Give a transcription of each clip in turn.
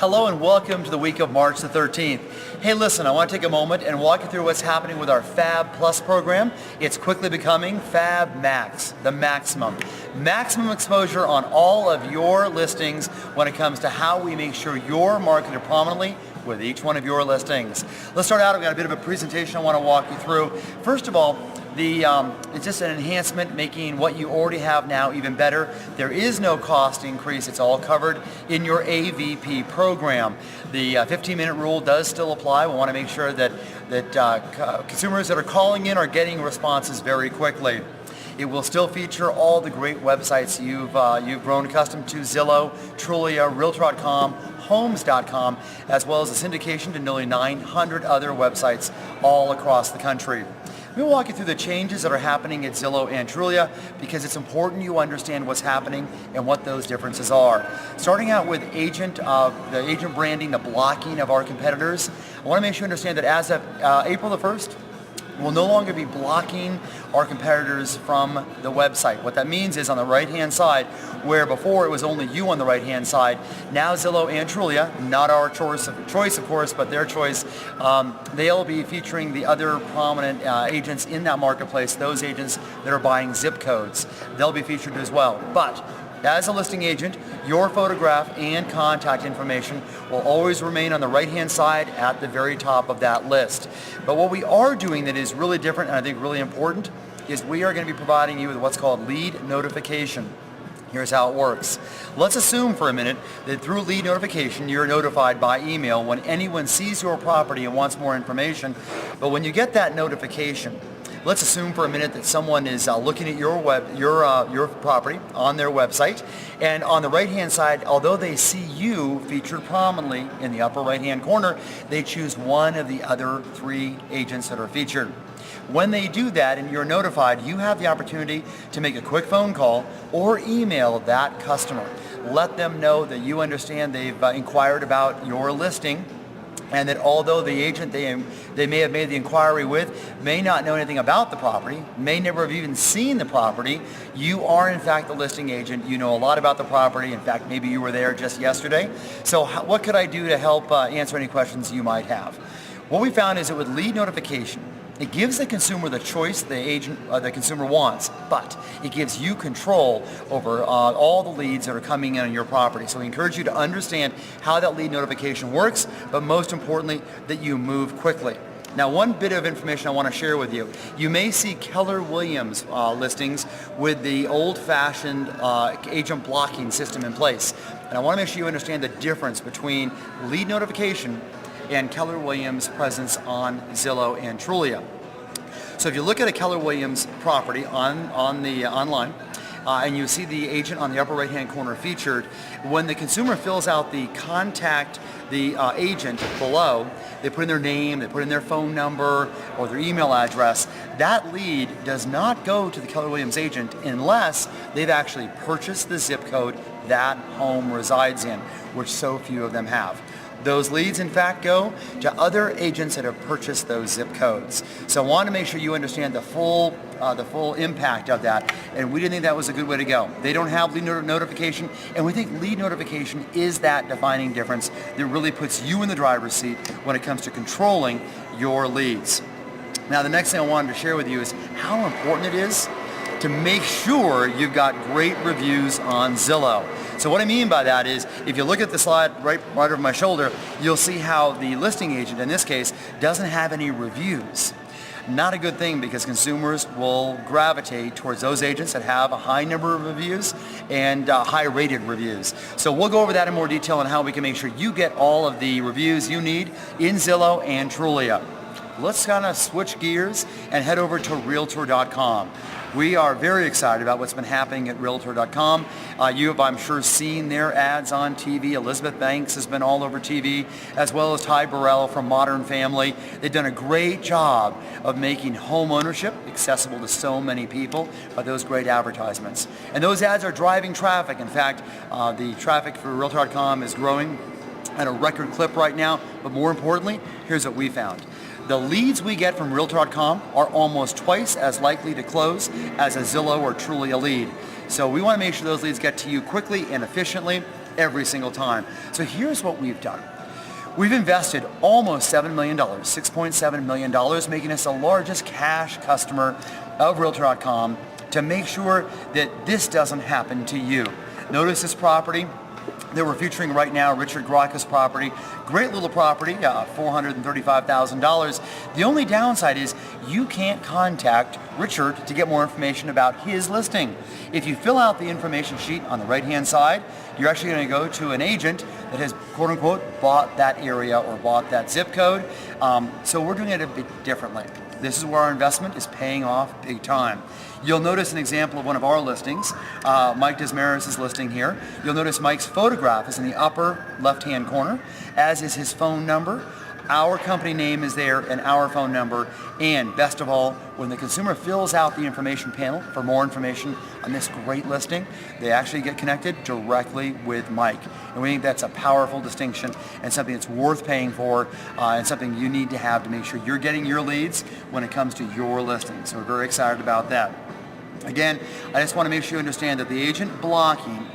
Hello and welcome to the week of March the 13th. Hey listen, I want to take a moment and walk you through what's happening with our Fab Plus program. It's quickly becoming Fab Max, the maximum. Maximum exposure on all of your listings when it comes to how we make sure you're marketed prominently with each one of your listings. Let's start out. I've got a bit of a presentation I want to walk you through. First of all, it's just an enhancement, making what you already have now even better. There is no cost increase. It's all covered in your AVP program. The 15-minute rule does still apply. We want to make sure that consumers that are calling in are getting responses very quickly. It will still feature all the great websites you've grown accustomed to: Zillow, Trulia, Realtor.com, Homes.com, as well as a syndication to nearly 900 other websites all across the country. We'll walk you through the changes that are happening at Zillow and Trulia because it's important you understand what's happening and what those differences are. Starting out with the agent branding, the blocking of our competitors, I want to make sure you understand that as of April the 1st, we'll no longer be blocking our competitors from the website. What that means is on the right-hand side, where before it was only you on the right-hand side, now Zillow and Trulia, not our choice of course, but their choice, they'll be featuring the other prominent agents in that marketplace, those agents that are buying zip codes. They'll be featured as well. But as a listing agent, your photograph and contact information will always remain on the right-hand side at the very top of that list. But what we are doing that is really different and I think really important is we are going to be providing you with what's called lead notification. Here's how it works. Let's assume for a minute that through lead notification you're notified by email when anyone sees your property and wants more information. But when you get that notification, let's assume for a minute that someone is looking at your property on their website, and on the right-hand side, although they see you featured prominently in the upper right-hand corner, they choose one of the other 3 agents that are featured. When they do that and you're notified, you have the opportunity to make a quick phone call or email that customer. Let them know that you understand they've inquired about your listing, and that although the agent they may have made the inquiry with may not know anything about the property, may never have even seen the property, you are in fact the listing agent. You know a lot about the property. In fact, maybe you were there just yesterday. So what could I do to help answer any questions you might have? What we found is that with lead notification, it gives the consumer the choice the consumer wants, but it gives you control over all the leads that are coming in on your property. So we encourage you to understand how that lead notification works, but most importantly, that you move quickly. Now, one bit of information I want to share with you. You may see Keller Williams listings with the old-fashioned agent blocking system in place. And I want to make sure you understand the difference between lead notification and Keller Williams presence on Zillow and Trulia. So if you look at a Keller Williams property online, and you see the agent on the upper right-hand corner featured, when the consumer fills out the contact the agent below, they put in their name, they put in their phone number or their email address. That lead does not go to the Keller Williams agent unless they've actually purchased the zip code that home resides in, which so few of them have. Those leads, in fact, go to other agents that have purchased those zip codes. So I want to make sure you understand the full impact of that, and we didn't think that was a good way to go. They don't have lead notification, and we think lead notification is that defining difference that really puts you in the driver's seat when it comes to controlling your leads. Now, the next thing I wanted to share with you is how important it is to make sure you've got great reviews on Zillow. So what I mean by that is, if you look at the slide right over my shoulder, you'll see how the listing agent, in this case, doesn't have any reviews. Not a good thing, because consumers will gravitate towards those agents that have a high number of reviews and high-rated reviews. So we'll go over that in more detail on how we can make sure you get all of the reviews you need in Zillow and Trulia. Let's kind of switch gears and head over to Realtor.com. We are very excited about what's been happening at Realtor.com. You have, I'm sure, seen their ads on TV. Elizabeth Banks has been all over TV, as well as Ty Burrell from Modern Family. They've done a great job of making home ownership accessible to so many people by those great advertisements. And those ads are driving traffic. In fact, the traffic for Realtor.com is growing at a record clip right now. But more importantly, here's what we found. The leads we get from Realtor.com are almost twice as likely to close as a Zillow or Trulia lead. So we want to make sure those leads get to you quickly and efficiently. every single time. So here's what we've done. We've invested almost $7 million, $6.7 million, making us the largest cash customer of Realtor.com to make sure that this doesn't happen to you. Notice this property that we're featuring right now, Richard Grocka's property. Great little property, $435,000. The only downside is you can't contact Richard to get more information about his listing. If you fill out the information sheet on the right-hand side, you're actually going to go to an agent that has, quote unquote, bought that area or bought that zip code. So we're doing it a bit differently. This is where our investment is paying off big time. You'll notice an example of one of our listings, Mike Desmarais' listing here. You'll notice Mike's photograph is in the upper left-hand corner, as is his phone number. Our company name is there and our phone number. And best of all, when the consumer fills out the information panel for more information on this great listing, they actually get connected directly with Mike. And we think that's a powerful distinction and something that's worth paying for and something you need to have to make sure you're getting your leads when it comes to your listing. So we're very excited about that. Again, I just want to make sure you understand that the agent blocking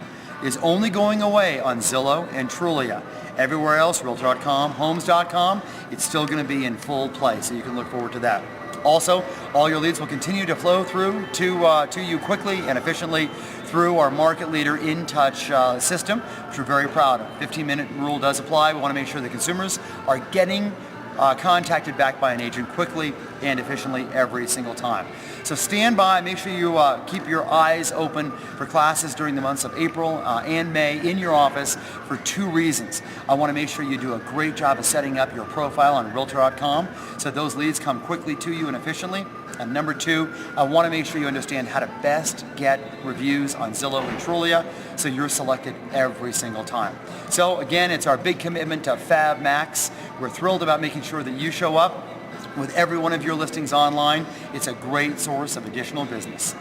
is only going away on Zillow and Trulia. Everywhere else, Realtor.com, Homes.com, it's still going to be in full play, so you can look forward to that. Also, all your leads will continue to flow through to you quickly and efficiently through our market leader InTouch system, which we're very proud of. 15-minute rule does apply. We want to make sure that consumers are getting contacted back by an agent quickly and efficiently every single time. So stand by, make sure you keep your eyes open for classes during the months of April and May in your office for two reasons. I want to make sure you do a great job of setting up your profile on Realtor.com so those leads come quickly to you and efficiently. And number two, I want to make sure you understand how to best get reviews on Zillow and Trulia so you're selected every single time. So again, it's our big commitment to Fab Max. We're thrilled about making sure that you show up with every one of your listings online. It's a great source of additional business.